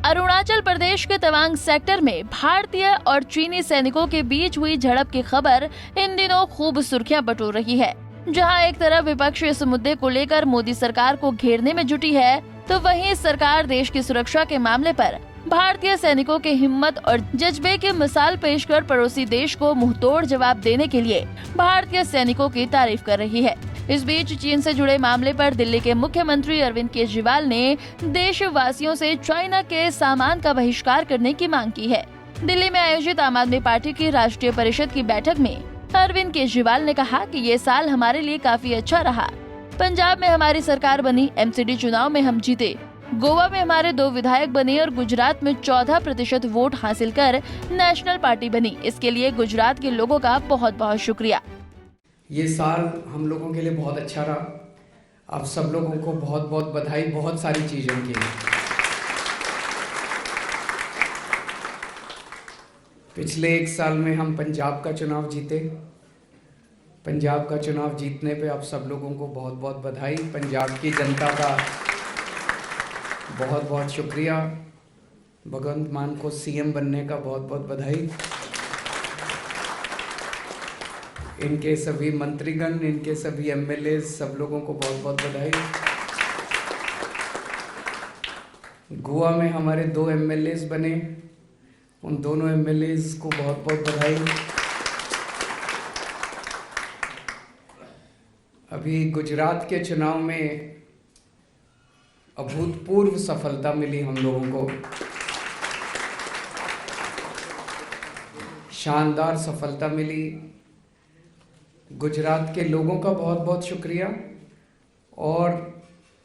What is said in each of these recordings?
अरुणाचल प्रदेश के तवांग सेक्टर में भारतीय और चीनी सैनिकों के बीच हुई झड़प की खबर इन दिनों खूब सुर्खियां बटोर रही है। जहां एक तरफ विपक्ष इस मुद्दे को लेकर मोदी सरकार को घेरने में जुटी है, तो वहीं सरकार देश की सुरक्षा के मामले पर भारतीय सैनिकों के हिम्मत और जज्बे की मिसाल पेश कर पड़ोसी देश को मुंहतोड़ जवाब देने के लिए भारतीय सैनिकों की तारीफ कर रही है। इस बीच चीन से जुड़े मामले पर दिल्ली के मुख्यमंत्री अरविंद केजरीवाल ने देशवासियों से चाइना के सामान का बहिष्कार करने की मांग की है। दिल्ली में आयोजित आम आदमी पार्टी की राष्ट्रीय परिषद की बैठक में अरविंद केजरीवाल ने कहा कि ये साल हमारे लिए काफी अच्छा रहा। पंजाब में हमारी सरकार बनी, एमसीडी चुनाव में हम जीते, गोवा में हमारे 2 विधायक बने और गुजरात में 14% वोट हासिल कर नेशनल पार्टी बनी। इसके लिए गुजरात के लोगों का बहुत बहुत शुक्रिया। ये साल हम लोगों के लिए बहुत अच्छा रहा। आप सब लोगों को बहुत बहुत बधाई, बहुत सारी चीज़ों की। पिछले 1 साल में हम पंजाब का चुनाव जीते। पंजाब का चुनाव जीतने पे आप सब लोगों को बहुत बहुत बधाई। पंजाब की जनता का बहुत बहुत शुक्रिया। भगवंत मान को सीएम बनने का बहुत बहुत बधाई। इनके सभी मंत्रीगण, इनके सभी एमएलए, सब लोगों को बहुत बहुत बधाई। गोवा में हमारे 2 एमएलए बने, उन दोनों एमएलए को बहुत बहुत बधाई। अभी गुजरात के चुनाव में अभूतपूर्व सफलता मिली हम लोगों को, शानदार सफलता मिली। गुजरात के लोगों का बहुत बहुत शुक्रिया और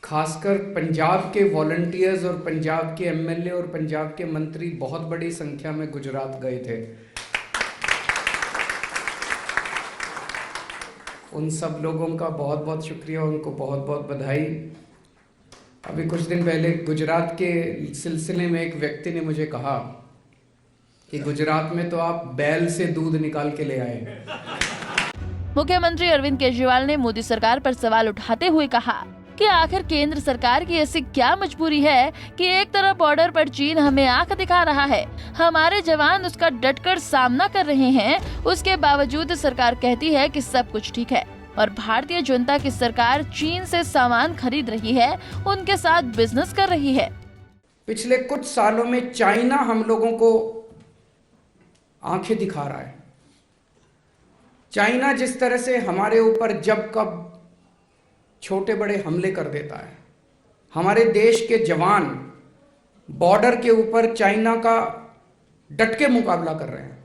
खासकर पंजाब के वॉलंटियर्स और पंजाब के एमएलए और पंजाब के मंत्री बहुत बड़ी संख्या में गुजरात गए थे। उन सब लोगों का बहुत बहुत शुक्रिया, उनको बहुत बहुत बधाई। अभी कुछ दिन पहले गुजरात के सिलसिले में एक व्यक्ति ने मुझे कहा कि गुजरात में तो आप बैल से दूध निकाल के ले आए। मुख्यमंत्री अरविंद केजरीवाल ने मोदी सरकार पर सवाल उठाते हुए कहा कि आखिर केंद्र सरकार की ऐसी क्या मजबूरी है कि एक तरफ बॉर्डर पर चीन हमें आंख दिखा रहा है, हमारे जवान उसका डटकर सामना कर रहे हैं, उसके बावजूद सरकार कहती है कि सब कुछ ठीक है और भारतीय जनता की सरकार चीन से सामान खरीद रही है, उनके साथ बिजनेस कर रही है। पिछले कुछ सालों में चाइना हम लोगों को आंखें दिखा रहा है। चाइना जिस तरह से हमारे ऊपर जब कब छोटे बड़े हमले कर देता है, हमारे देश के जवान बॉर्डर के ऊपर चाइना का डट के मुकाबला कर रहे हैं,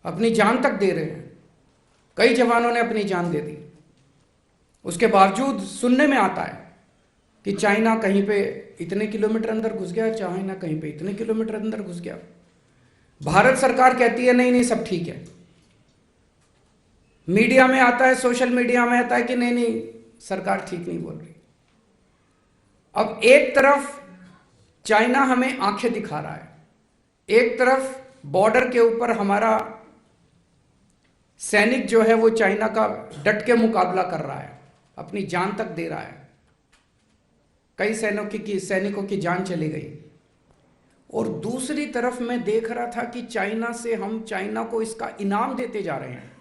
अपनी जान तक दे रहे हैं। कई जवानों ने अपनी जान दे दी। उसके बावजूद सुनने में आता है कि चाइना कहीं पे इतने किलोमीटर अंदर घुस गया, चाइना कहीं पे इतने किलोमीटर अंदर घुस गया। भारत सरकार कहती है नहीं नहीं सब ठीक है। मीडिया में आता है, सोशल मीडिया में आता है कि नहीं नहीं सरकार ठीक नहीं बोल रही। अब एक तरफ चाइना हमें आंखें दिखा रहा है, एक तरफ बॉर्डर के ऊपर हमारा सैनिक जो है वो चाइना का डट के मुकाबला कर रहा है, अपनी जान तक दे रहा है। कई सैनिकों की जान चली गई। और दूसरी तरफ मैं देख रहा था कि हम चाइना को इसका इनाम देते जा रहे हैं।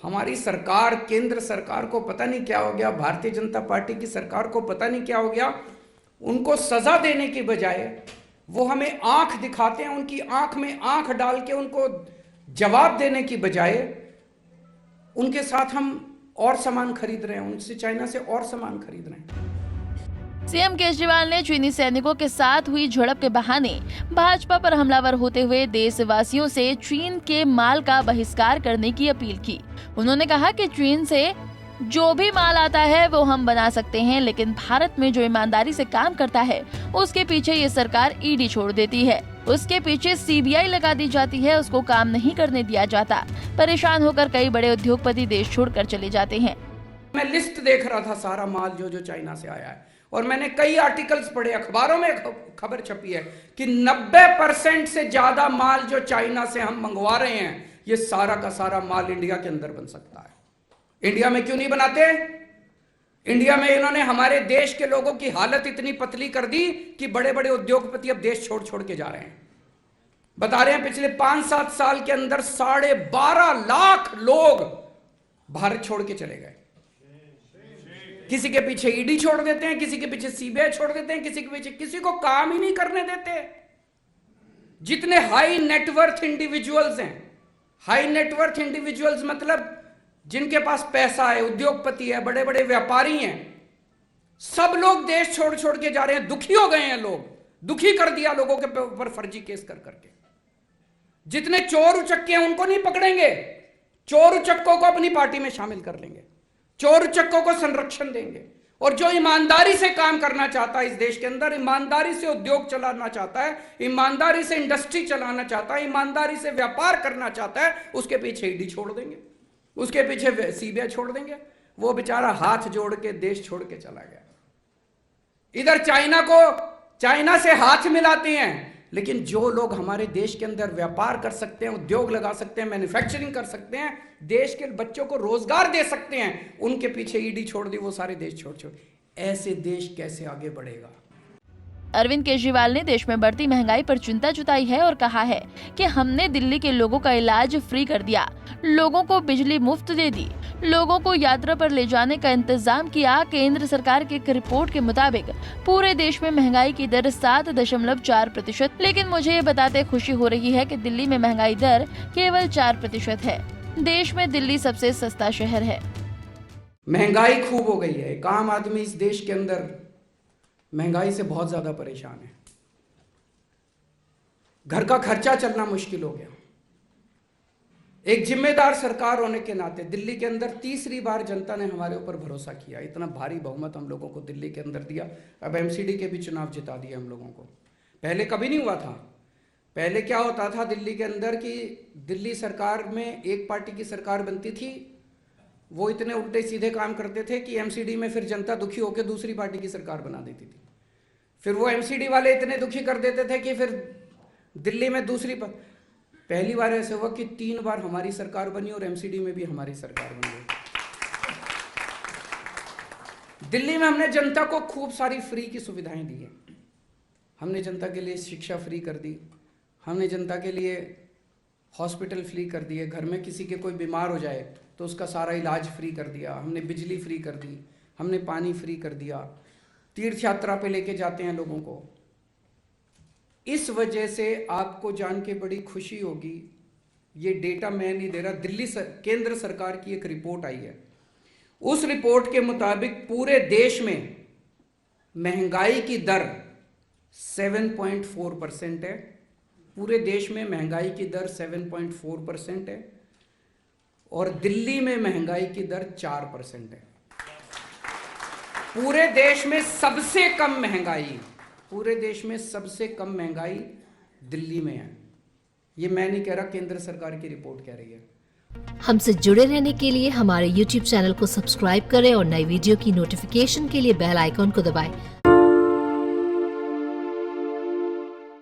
हमारी सरकार, केंद्र सरकार को पता नहीं क्या हो गया, भारतीय जनता पार्टी की सरकार को पता नहीं क्या हो गया, उनको सजा देने की बजाय वो हमें आंख दिखाते हैं। उनकी आंख में आंख डाल के उनको जवाब देने की बजाय उनके साथ हम और सामान खरीद रहे हैं, उनसे चाइना से और सामान खरीद रहे हैं। सीएम केजरीवाल ने चीनी सैनिकों के साथ हुई झड़प के बहाने भाजपा पर हमलावर होते हुए देशवासियों से चीन के माल का बहिष्कार करने की अपील की। उन्होंने कहा कि चीन से जो भी माल आता है वो हम बना सकते हैं, लेकिन भारत में जो ईमानदारी से काम करता है उसके पीछे ये सरकार ईडी छोड़ देती है, उसके पीछे सीबीआई लगा दी जाती है, उसको काम नहीं करने दिया जाता। परेशान होकर कई बड़े उद्योगपति देश छोड़कर चले जाते हैं। मैं लिस्ट देख रहा था सारा माल जो चाइना से आया है, और मैंने कई आर्टिकल्स पढ़े, अखबारों में खबर छपी है कि 90% से ज्यादा माल जो चाइना से हम मंगवा रहे हैं, ये सारा का सारा माल इंडिया के अंदर बन सकता है। इंडिया में क्यों नहीं बनाते? इंडिया में इन्होंने हमारे देश के लोगों की हालत इतनी पतली कर दी कि बड़े बड़े उद्योगपति अब देश छोड़ छोड़ के जा रहे हैं। बता रहे हैं पिछले 5-7 साल के अंदर 12.5 लाख लोग भारत छोड़ के चले गए। किसी के पीछे ईडी छोड़ देते हैं, किसी के पीछे सीबीआई छोड़ देते हैं, किसी के पीछे किसी को काम ही नहीं करने देते। जितने हाई नेटवर्थ इंडिविजुअल्स हैं, हाई नेटवर्थ इंडिविजुअल्स मतलब जिनके पास पैसा है, उद्योगपति है, बड़े बड़े व्यापारी हैं, सब लोग देश छोड़ छोड़ के जा रहे हैं। दुखी हो गए हैं लोग, दुखी कर दिया लोगों के ऊपर फर्जी केस कर करके। जितने चोर उचक्के हैं उनको नहीं पकड़ेंगे, चोर उचक्कों को अपनी पार्टी में शामिल कर लेंगे, चोर उचक्कों को संरक्षण देंगे। और जो ईमानदारी से काम करना चाहता है इस देश के अंदर, ईमानदारी से उद्योग चलाना चाहता है, ईमानदारी से इंडस्ट्री चलाना चाहता है, ईमानदारी से व्यापार करना चाहता है, उसके पीछे ईडी छोड़ देंगे, उसके पीछे सीबीआई छोड़ देंगे। वो बेचारा हाथ जोड़ के देश छोड़ के चला गया। इधर चाइना से हाथ मिलाते हैं, लेकिन जो लोग हमारे देश के अंदर व्यापार कर सकते हैं, उद्योग लगा सकते हैं, मैन्युफैक्चरिंग कर सकते हैं, देश के बच्चों को रोजगार दे सकते हैं, उनके पीछे ईडी छोड़ दी, वो सारे देश छोड़ छोड़। ऐसे देश कैसे आगे बढ़ेगा? अरविंद केजरीवाल ने देश में बढ़ती महंगाई पर चिंता जताई है और कहा है कि हमने दिल्ली के लोगों का इलाज फ्री कर दिया, लोगों को बिजली मुफ्त दे दी, लोगों को यात्रा पर ले जाने का इंतजाम किया। केंद्र सरकार की एक रिपोर्ट के मुताबिक पूरे देश में महंगाई की दर 7.4%, लेकिन मुझे ये बताते खुशी हो रही है कि दिल्ली में महंगाई दर केवल 4% है। देश में दिल्ली सबसे सस्ता शहर है। महंगाई खूब हो गई है। एक आम आदमी इस देश के अंदर महंगाई से बहुत ज्यादा परेशान है। घर का खर्चा चलना मुश्किल हो गया। एक जिम्मेदार सरकार होने के नाते दिल्ली के अंदर तीसरी बार जनता ने हमारे ऊपर भरोसा किया, इतना भारी बहुमत हम लोगों को दिल्ली के अंदर दिया। अब एमसीडी के भी चुनाव जिता दिए हम लोगों को। पहले कभी नहीं हुआ था। पहले क्या होता था दिल्ली के अंदर कि दिल्ली सरकार में एक पार्टी की सरकार बनती थी, वो इतने उल्टे सीधे काम करते थे कि एमसीडी में फिर जनता दुखी होकर दूसरी पार्टी की सरकार बना देती थी। फिर वो एमसीडी वाले इतने दुखी कर देते थे कि फिर दिल्ली में पहली बार ऐसे हुआ कि 3 बार हमारी सरकार बनी और एमसीडी में भी हमारी सरकार बन गई। दिल्ली में हमने जनता को खूब सारी फ्री की सुविधाएं दी हैं। हमने जनता के लिए शिक्षा फ्री कर दी, हमने जनता के लिए हॉस्पिटल फ्री कर दिए, घर में किसी के कोई बीमार हो जाए तो उसका सारा इलाज फ्री कर दिया, हमने बिजली फ्री कर दी, हमने पानी फ्री कर दिया, तीर्थ यात्रा पे लेके जाते हैं लोगों को। इस वजह से आपको जान के बड़ी खुशी होगी, ये डेटा मैं नहीं दे रहा, केंद्र सरकार की एक रिपोर्ट आई है। उस रिपोर्ट के मुताबिक पूरे देश में महंगाई की दर 7.4% है। पूरे देश में महंगाई की दर 7.4% है और दिल्ली में महंगाई की दर 4% है। पूरे देश में सबसे कम महंगाई दिल्ली में है। ये मैं नहीं कह रहा, केंद्र सरकार की रिपोर्ट कह रही है। हमसे जुड़े रहने के लिए हमारे YouTube चैनल को सब्सक्राइब करें और नई वीडियो की नोटिफिकेशन के लिए बेल आइकॉन को दबाएं।